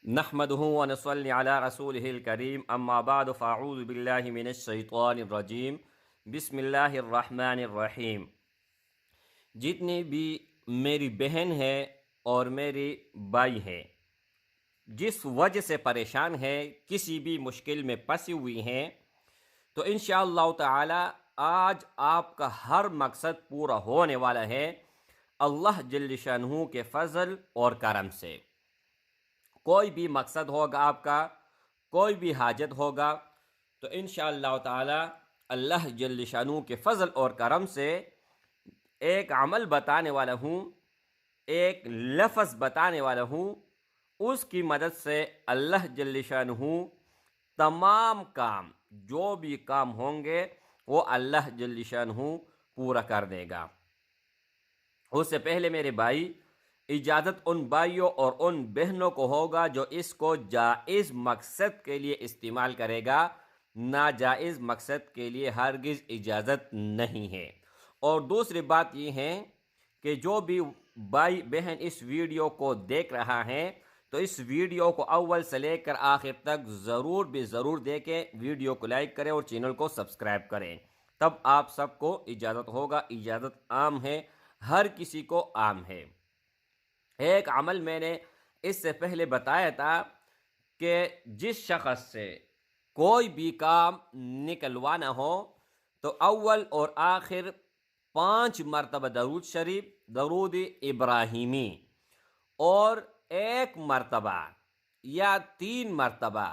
नहमदुहु व नसल्ली अला रसूलिहिल करीम अम्मा बाद फ़अऊज़ु बिल्लाहि मिनश शैतानिर रजीम बिस्मिल्लाहिर रहमानिर रहीम। जितनी भी मेरी बहन है और मेरी भाई है, जिस वजह से परेशान है, किसी भी मुश्किल में फंसी हुई हैं, तो इंशाअल्लाह ताला आज आपका हर मकसद पूरा होने वाला है अल्लाह जल्ल शानहू के फजल और करम से। कोई भी मकसद होगा आपका, कोई भी हाजत होगा, तो इंशाअल्लाह ताला अल्लाह जल्ल शानहू के फजल और करम से एक अमल बताने वाला हूँ, एक लफ्ज़ बताने वाला हूँ। उसकी मदद से अल्लाह जल्ल शानहू तमाम काम, जो भी काम होंगे, वो अल्लाह जल्ल शानहू पूरा कर देगा। उससे पहले मेरे भाई, इजाज़त उन भाइयों और उन बहनों को होगा जो इसको जायज़ मकसद के लिए इस्तेमाल करेगा, नाजायज़ मकसद के लिए हरगिज़ इजाज़त नहीं है। और दूसरी बात ये है कि जो भी भाई बहन इस वीडियो को देख रहा है, तो इस वीडियो को अव्वल से लेकर आखिर तक ज़रूर देखें, वीडियो को लाइक करें और चैनल को सब्सक्राइब करें, तब आप सबको इजाज़त होगा। इजाज़त आम है, हर किसी को आम है। एक अमल मैंने इससे पहले बताया था कि जिस शख्स से कोई भी काम निकलवाना हो, तो अव्वल और आखिर 5 मरतबा दरूद शरीफ, दरूद इब्राहिमी, और 1 मरतबा या 3 मरतबा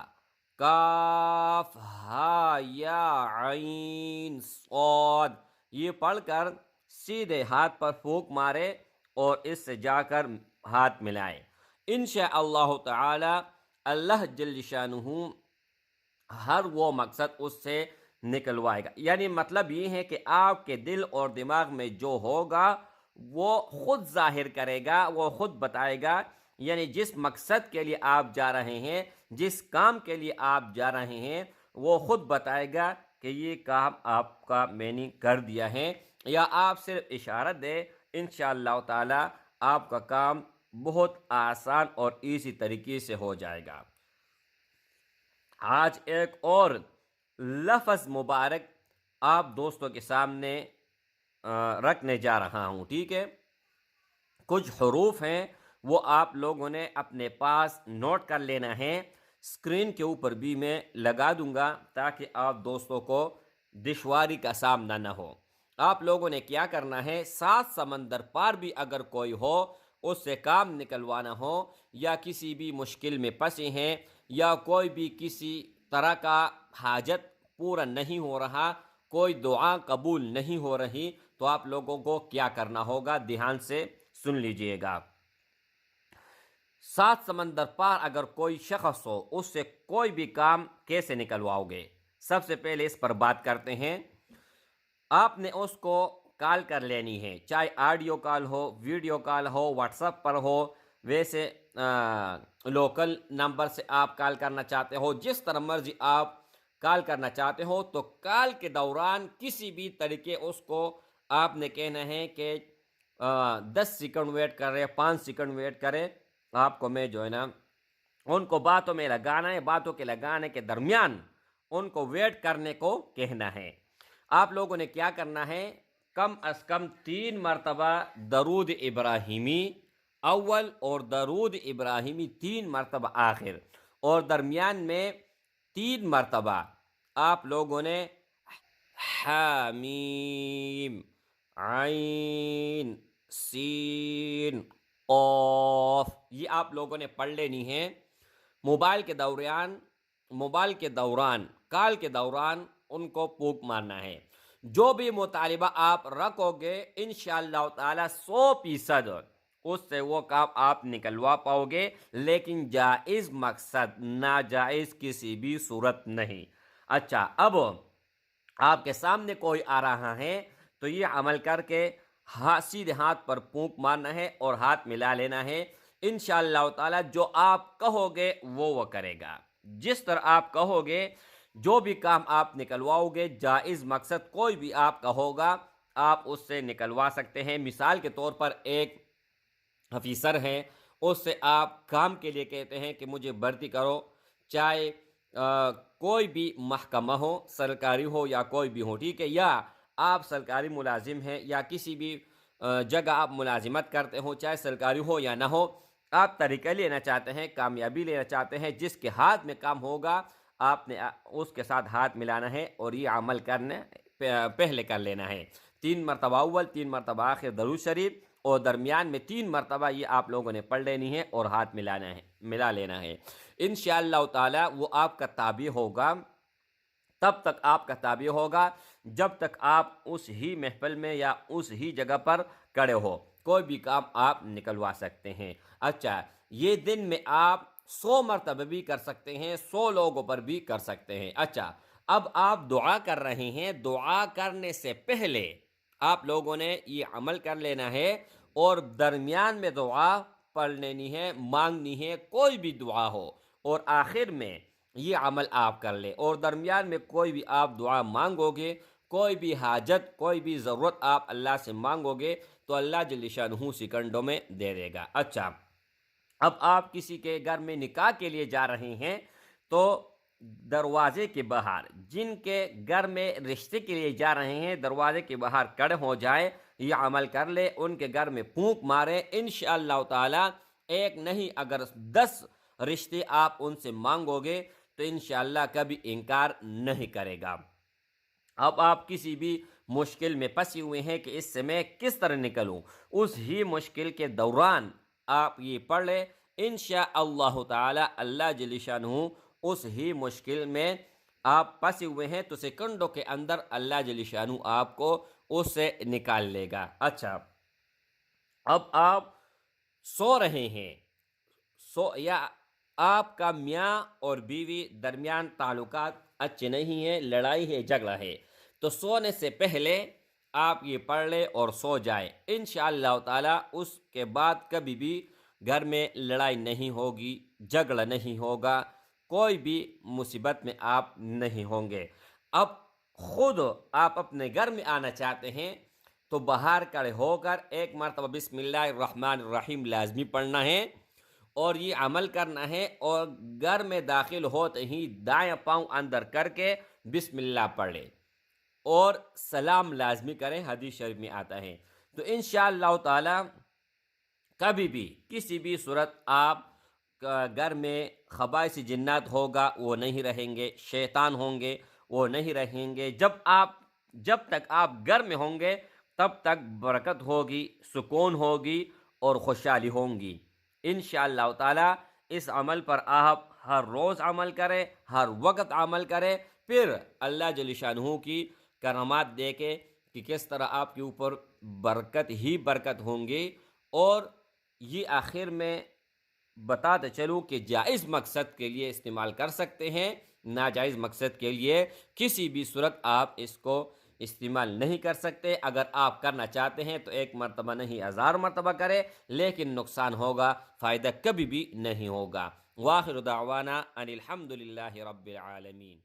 काफ हा या आइन सौद, ये पढ़कर सीधे हाथ पर फूंक मारे और इससे जाकर हाथ मिलाएं। इंशाअल्लाह ताला अल्लाह जल्ल शानुहु हर वो मकसद उससे निकलवाएगा। यानी मतलब ये है कि आपके दिल और दिमाग में जो होगा वो खुद जाहिर करेगा, वो खुद बताएगा। यानी जिस मकसद के लिए आप जा रहे हैं, जिस काम के लिए आप जा रहे हैं, वो खुद बताएगा कि ये काम आपका मैंने कर दिया है, या आप सिर्फ इशारा दे। इंशाअल्लाह ताला आपका काम बहुत आसान और इजी तरीके से हो जाएगा। आज एक और लफ्ज़ मुबारक आप दोस्तों के सामने रखने जा रहा हूँ, ठीक है। कुछ हरूफ हैं, वो आप लोगों ने अपने पास नोट कर लेना है। स्क्रीन के ऊपर भी मैं लगा दूंगा ताकि आप दोस्तों को दुश्वारी का सामना न हो। आप लोगों ने क्या करना है, 7 समंदर पार भी अगर कोई हो, उससे काम निकलवाना हो, या किसी भी मुश्किल में फंसे हैं, या कोई भी किसी तरह का हाजत पूरा नहीं हो रहा, कोई दुआ कबूल नहीं हो रही, तो आप लोगों को क्या करना होगा, ध्यान से सुन लीजिएगा। 7 समंदर पार अगर कोई शख्स हो, उससे कोई भी काम कैसे निकलवाओगे? सबसे पहले इस पर बात करते हैं। आपने उसको कॉल कर लेनी है, चाहे ऑडियो कॉल हो, वीडियो कॉल हो, व्हाट्सएप पर हो, वैसे लोकल नंबर से आप कॉल करना चाहते हो, जिस तरह मर्जी आप कॉल करना चाहते हो। तो कॉल के दौरान किसी भी तरीके उसको आपने कहना है कि 10 सेकंड वेट करे, 5 सेकंड वेट करे। आपको मैं जो है ना, उनको बातों में लगाना है, बातों के लगाने के दरमियान उनको वेट करने को कहना है। आप लोगों ने क्या करना है, कम अज कम 3 मरतबा दरूद इब्राहिमी अव्वल और दरूद इब्राहिमी 3 मरतबा आखिर, और दरमियान में 3 मरतबा आप लोगों ने हामीम, आइन, सीन, ऑफ, ये आप लोगों ने पढ़ लेनी है। मोबाइल के दौरान कॉल के दौरान उनको फूंक मारना है। जो भी मुतालिबा आप रखोगे, इंशाअल्लाह ताला 100% उससे वो काम आप निकलवा पाओगे, लेकिन जायज़ मकसद, नाजायज़ किसी भी सूरत नहीं। अच्छा, अब आपके सामने कोई आ रहा है, तो ये अमल करके सीधे हाथ पर फूंक मारना है और हाथ मिला लेना है। इंशाअल्लाह ताला जो आप कहोगे वो करेगा। जिस तरह आप कहोगे, जो भी काम आप निकलवाओगे, जायज़ मकसद कोई भी आपका होगा, आप उससे निकलवा सकते हैं। मिसाल के तौर पर एक ऑफिसर हैं, اس سے آپ کام کے لیے کہتے ہیں کہ مجھے بھرتی کرو، چاہے کوئی بھی محکمہ ہو، سرکاری ہو یا کوئی بھی ہو، ٹھیک ہے، یا آپ سرکاری ملازم ہیں یا کسی بھی جگہ آپ ملازمت کرتے ہو، چاہے سرکاری ہو یا نہ ہو، آپ طریقہ لینا چاہتے ہیں، کامیابی لینا چاہتے ہیں، جس کے ہاتھ میں کام ہوگا آپ نے اس کے ساتھ ہاتھ ملانا ہے اور یہ عمل کرنا پہلے کر لینا ہے۔ 3 مرتبہ اول، 3 مرتبہ آخر درود شریف، اور درمیان میں 3 مرتبہ یہ آپ لوگوں نے پڑھ لینی ہے اور ہاتھ ملا لینا ہے۔ انشاءاللہ تعالی وہ آپ کا تابع ہوگا، تب تک آپ کا تابع ہوگا جب تک آپ اس ہی محفل میں یا اس ہی جگہ پر کھڑے ہو، کوئی بھی کام آپ نکلوا سکتے ہیں۔ اچھا، یہ دن میں آپ 100 مرتبہ بھی کر سکتے ہیں، 100 لوگوں پر بھی کر سکتے ہیں۔ اچھا، اب آپ دعا کر رہے ہیں، دعا کرنے سے پہلے آپ لوگوں نے یہ عمل کر لینا ہے اور درمیان میں دعا پڑھ لینی ہے، مانگنی ہے، کوئی بھی دعا ہو، اور آخر میں یہ عمل آپ کر لیں، اور درمیان میں کوئی بھی آپ دعا مانگو گے، کوئی بھی حاجت، کوئی بھی ضرورت آپ اللہ سے مانگو گے تو اللہ جل شانہ سیکنڈوں میں دے دے گا۔ اچھا، اب آپ کسی کے گھر میں نکاح کے لیے جا رہے ہیں تو دروازے کے باہر، جن کے گھر میں رشتے کے لیے جا رہے ہیں، دروازے کے باہر کھڑے ہو جائے، یہ عمل کر لے، ان کے گھر میں پھونک مارے، انشاءاللہ تعالی ایک نہیں اگر 10 رشتے آپ ان سے مانگو گے تو انشاءاللہ کبھی انکار نہیں کرے گا۔ اب آپ کسی بھی مشکل میں پھنسے ہوئے ہیں کہ اس سے میں کس طرح نکلوں، اس ہی مشکل کے دوران آپ یہ پڑھ لیں، انشاءاللہ تعالی اللہ جل شانہ اس ہی مشکل میں آپ پھنسے ہوئے ہیں تو سیکنڈوں کے اندر اللہ جل شانہ آپ کو اس سے نکال لے گا۔ اچھا، اب آپ سو رہے ہیں، یا آپ کا میاں اور بیوی درمیان تعلقات اچھے نہیں ہیں، لڑائی ہے، جھگڑا ہے، تو سونے سے پہلے آپ یہ پڑھ لیں اور سو جائیں، انشاءاللہ تعالی اس کے بعد کبھی بھی گھر میں لڑائی نہیں ہوگی، جھگڑا نہیں ہوگا، کوئی بھی مصیبت میں آپ نہیں ہوں گے۔ اب خود آپ اپنے گھر میں آنا چاہتے ہیں تو باہر کھڑے ہو کر ایک مرتبہ بسم اللہ الرحمن الرحیم لازمی پڑھنا ہے اور یہ عمل کرنا ہے، اور گھر میں داخل ہوتے ہی دائیں پاؤں اندر کر کے بسم اللہ پڑھ لیں اور سلام لازمی کریں، حدیث شریف میں آتا ہے۔ تو انشاءاللہ تعالی کبھی بھی کسی بھی صورت آپ گھر میں خبائث جنات ہوگا وہ نہیں رہیں گے، شیطان ہوں گے وہ نہیں رہیں گے۔ جب تک آپ گھر میں ہوں گے تب تک برکت ہوگی، سکون ہوگی اور خوشحالی ہوں گی۔ انشاءاللہ تعالی اس عمل پر آپ ہر روز عمل کریں، ہر وقت عمل کریں، پھر اللہ جل شانہ کی کرامات دیکھیں کہ کس طرح آپ کے اوپر برکت ہی برکت ہوں گی۔ اور یہ آخر میں بتاتے چلوں کہ جائز مقصد کے لیے استعمال کر سکتے ہیں، ناجائز مقصد کے لیے کسی بھی صورت آپ اس کو استعمال نہیں کر سکتے۔ اگر آپ کرنا چاہتے ہیں تو 1 مرتبہ نہیں 1000 مرتبہ کریں، لیکن نقصان ہوگا، فائدہ کبھی بھی نہیں ہوگا۔ وآخر دعوانا ان الحمد للہ رب العالمین۔